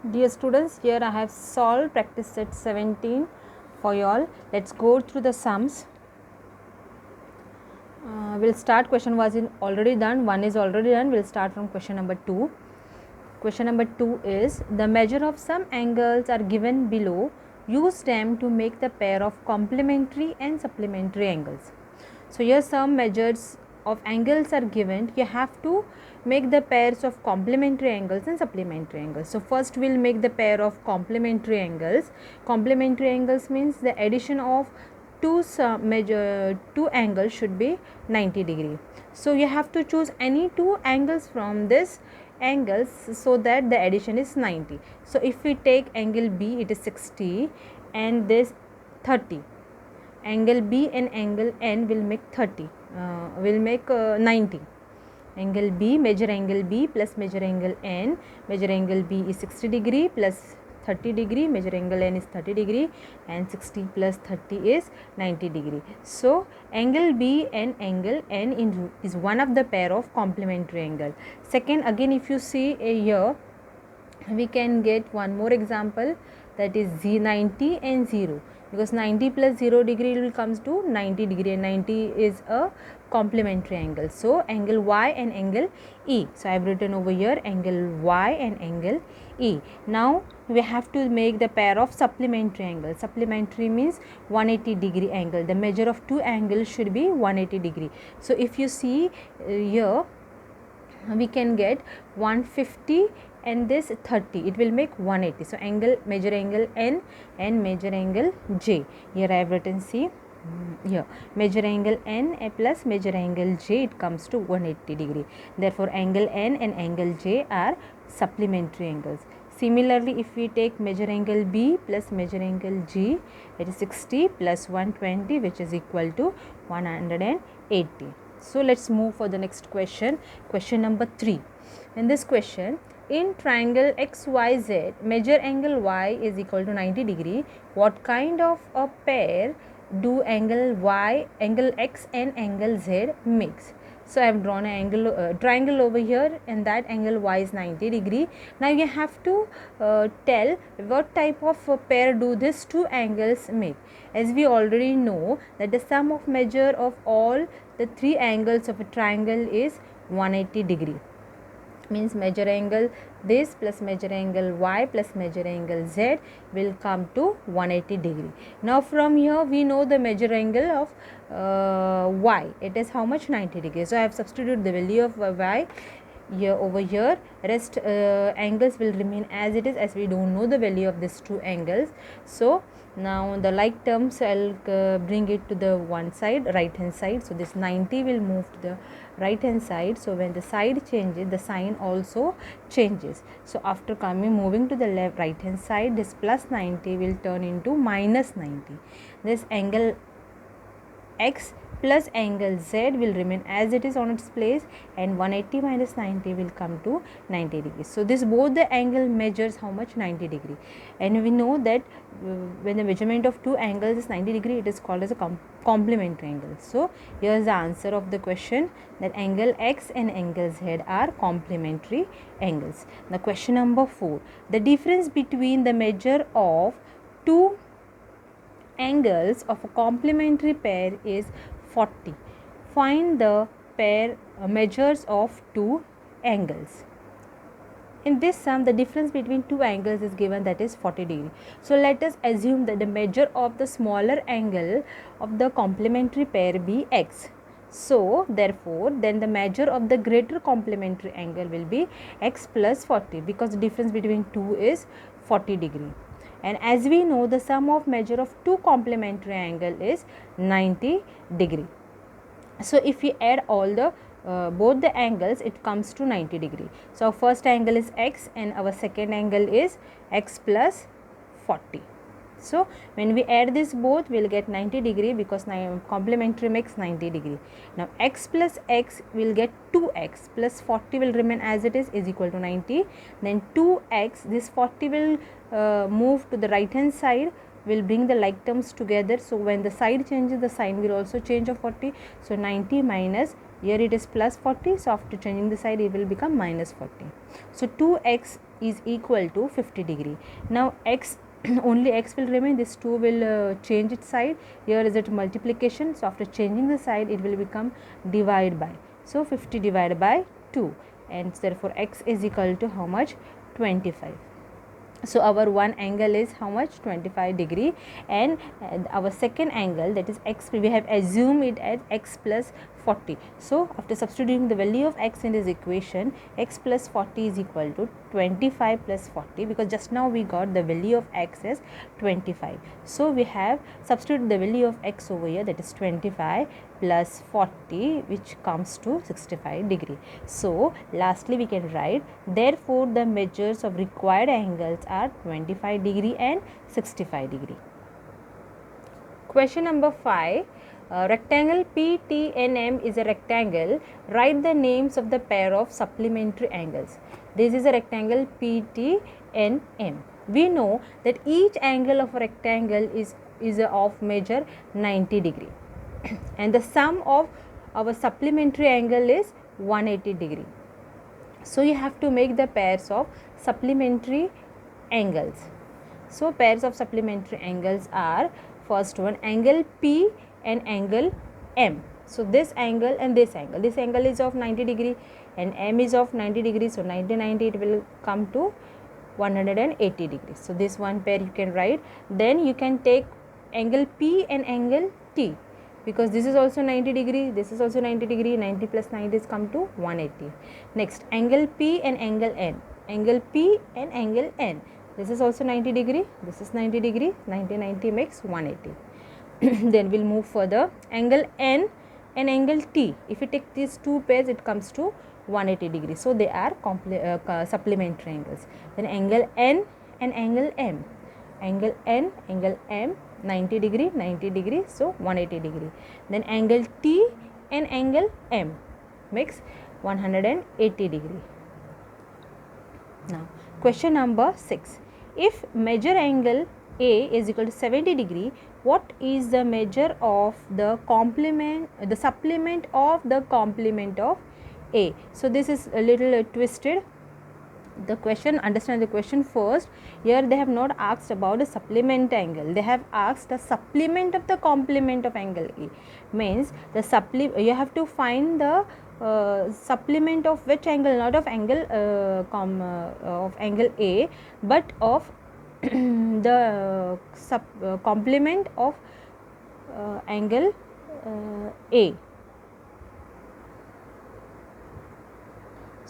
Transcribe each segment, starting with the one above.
Dear students, here I have solved practice set 17 for you all. Let's go through the sums. We'll start, question was already done, one is already done. We'll start from question number 2. Question number 2 is, the measure of some angles are given below. Use them to make the pair of complementary and supplementary angles. So here some measures of angles are given. You have to make the pairs of complementary angles and supplementary angles. So first we'll make the pair of complementary angles. Complementary angles means the addition of two angles should be 90 degree. So you have to choose any two angles from this angles so that the addition is 90. So if we take angle B, it is 60 and this 30. Angle B and angle N will make 30, will make 90. Angle B, measure angle B plus measure angle N. Measure angle B is 60 degree plus 30 degree, measure angle N is 30 degree, and 60 plus 30 is 90 degree. So angle B and angle N is one of the pair of complementary angle. Second, again if you see here, we can get one more example, that is 90 and 0, because 90 plus 0 degree will comes to 90 degree and 90 is a complementary angle. So angle Y and angle E. So I have written over here angle Y and angle E. Now we have to make the pair of supplementary angle. Supplementary means 180 degree angle. The measure of two angles should be 180 degree. So if you see here, we can get 150 and this 30, it will make 180. So angle, measure angle N and measure angle J. Here I have written, see here, measure angle N plus measure angle J, it comes to 180 degree. Therefore angle N and angle J are supplementary angles. Similarly, if we take measure angle B plus measure angle G, it is 60 plus 120, which is equal to 180. So let's move for the next question. Question number 3. In this question, in triangle XYZ, measure angle Y is equal to 90 degree. What kind of a pair do angle Y, angle X and angle Z makes? So I have drawn an angle triangle over here, and that angle Y is 90 degree. Now you have to tell what type of pair do these two angles make. As we already know that the sum of measure of all the three angles of a triangle is 180 degree. Means measure angle this plus measure angle Y plus measure angle Z will come to 180 degree. Now from here we know the measure angle of Y, it is how much? 90 degree. So I have substituted the value of Y here over here. Rest angles will remain as it is, as we don't know the value of these two angles. So now the like terms I'll bring it to the one side, right hand side. So this 90 will move to the right hand side. So when the side changes, the sign also changes. So after moving to the left right hand side, this plus 90 will turn into minus 90. This angle X plus angle Z will remain as it is on its place, and 180 minus 90 will come to 90 degrees. So this both the angle measures how much? 90 degree. And we know that when the measurement of two angles is 90 degree, it is called as a complementary angle. So here is the answer of the question, that angle X and angle Z are complementary angles. Now question number 4. The difference between the measure of two angles of a complementary pair is 40. Find the pair measures of two angles. In this sum, the difference between two angles is given, that is 40 degree. So let us assume that the measure of the smaller angle of the complementary pair be X. So therefore then the measure of the greater complementary angle will be X plus 40, because the difference between two is 40 degree. And as we know, the sum of measure of two complementary angle is 90 degree. So if we add all the both the angles, it comes to 90 degree. So our first angle is X and our second angle is X plus 40. So when we add this both, we will get 90 degree, because complementary makes 90 degree. Now X plus X will get 2X plus 40 will remain as it is equal to 90. Then 2X, this 40 will move to the right hand side, will bring the like terms together. So when the side changes, the sign will also change of 40. So 90 minus, here it is plus 40, so after changing the side it will become minus 40. So 2x is equal to 50 degree. Now x only x will remain, this 2 will change its side, here is it multiplication, so after changing the side it will become divide by, so 50 divided by 2, and therefore x is equal to how much? 25. So our one angle is how much? 25 degree, and our second angle, that is x, we have assumed it as x plus 40. So after substituting the value of x in this equation, x plus 40 is equal to 25 plus 40, because just now we got the value of x as 25. So we have substituted the value of x over here, that is 25 plus 40, which comes to 65 degree. So lastly we can write, therefore the measures of required angles are 25 degree and 65 degree. Question number 5. Rectangle PTNM is a rectangle. Write the names of the pair of supplementary angles. This is a rectangle PTNM. We know that each angle of a rectangle is of measure 90 degree and the sum of our supplementary angle is 180 degree. So you have to make the pairs of supplementary angles. So pairs of supplementary angles are, first one, angle P and angle M. So this angle and this angle is of 90 degree and M is of 90 degree. So 90 it will come to 180 degrees. So this one pair you can write. Then you can take angle P and angle T, because this is also 90 degree, this is also 90 degree, 90 plus 90 is come to 180. Next, angle P and angle N, angle P and angle N, this is also 90 degree, this is 90 degree, 90 makes 180. Then we'll move further, angle N and angle T, if you take these two pairs it comes to 180 degrees, so they are supplementary angles. Then angle N and angle M, angle N, angle M, 90 degree, so 180 degree. Then angle T and angle M makes 180 degree. Now question number 6. If measure angle A is equal to 70 degree, what is the measure of the supplement of the complement of A? So this is a little twisted. The question, understand the question first. Here they have not asked about a supplement angle, they have asked the supplement of the complement of angle A. Means the you have to find the supplement of which angle, not of angle of angle A, but of the complement of angle A.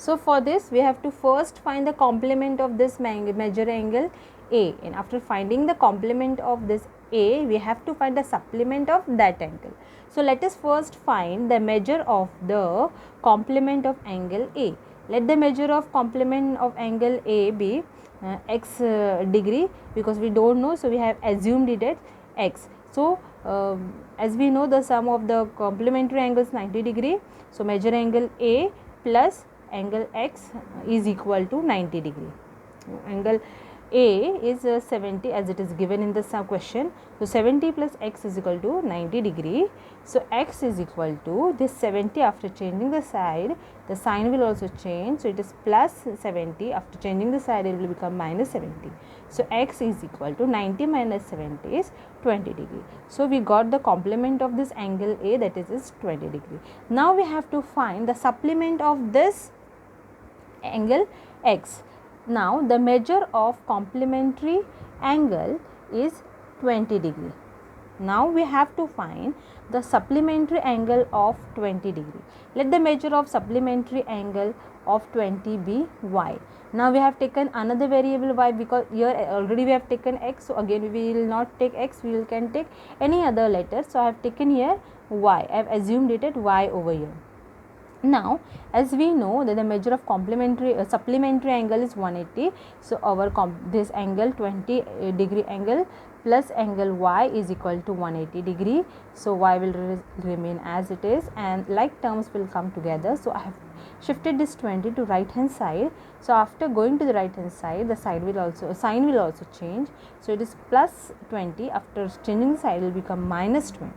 So for this we have to first find the complement of this measure angle A, and after finding the complement of this A, we have to find the supplement of that angle. So let us first find the measure of the complement of angle A. Let the measure of complement of angle A be x degree, because we don't know, so we have assumed it at x. So as we know, the sum of the complementary angles 90 degree, so measure angle A plus angle x is equal to 90 degree. Angle A is 70 as it is given in the question. So 70 plus x is equal to 90 degree. So x is equal to this 70, after changing the side the sign will also change, so it is plus 70, after changing the side it will become minus 70. So x is equal to 90 minus 70 is 20 degree. So we got the complement of this angle A, that is 20 degree. Now we have to find the supplement of this angle x. Now the measure of complementary angle is 20 degree. Now we have to find the supplementary angle of 20 degree. Let the measure of supplementary angle of 20 be y. Now we have taken another variable y, because here already we have taken x, so again we will not take x, we can take any other letter. So I have taken here y, I have assumed it at y over here. Now as we know that the measure of complementary supplementary angle is 180, so our this angle 20 degree angle plus angle y is equal to 180 degree. So y will remain as it is and like terms will come together. So I have shifted this 20 to right hand side. So after going to the right hand side, the sign will also change. So it is plus 20. After changing the side, it will become minus 20.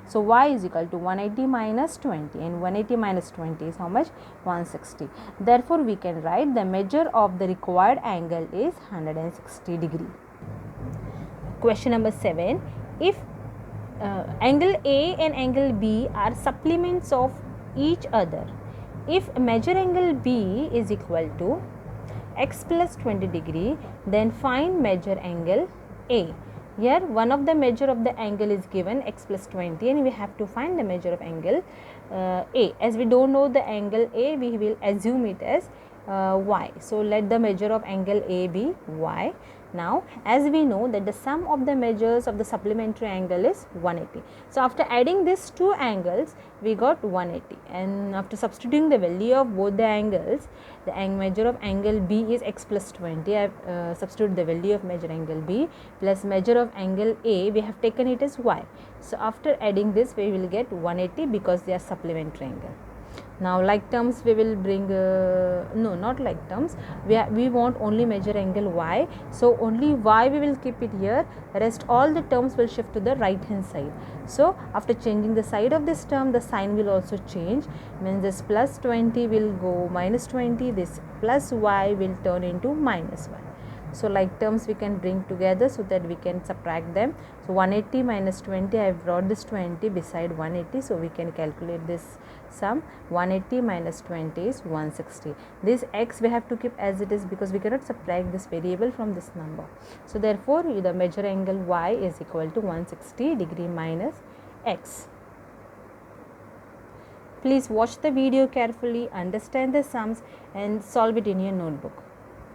So y is equal to 180 minus 20, and 180 minus 20 is how much? 160. Therefore we can write the measure of the required angle is 160 degree. Question number 7. If angle A and angle B are supplements of each other, if measure angle B is equal to x plus 20 degree, then find measure angle A. Here one of the measure of the angle is given x plus 20, and we have to find the measure of angle A. As we don't know the angle A, we will assume it as y. So let the measure of angle A be y. Now as we know that the sum of the measures of the supplementary angle is 180. So after adding these two angles, we got 180, and after substituting the value of both the angles, the measure of angle B is x plus 20. I have substituted the value of measure angle B plus measure of angle A, we have taken it as y. So after adding this, we will get 180 because they are supplementary angle. Now like terms we will bring, no, not like terms, we want only measure angle y. So only y we will keep it here, rest all the terms will shift to the right hand side. So after changing the side of this term, the sign will also change, means this plus 20 will go minus 20, this plus y will turn into minus y. So like terms we can bring together so that we can subtract them. So 180 minus 20, I have brought this 20 beside 180, so we can calculate this sum. 180 minus 20 is 160. This x we have to keep as it is because we cannot subtract this variable from this number. So therefore the measure angle y is equal to 160 degree minus x. Please watch the video carefully, understand the sums and solve it in your notebook.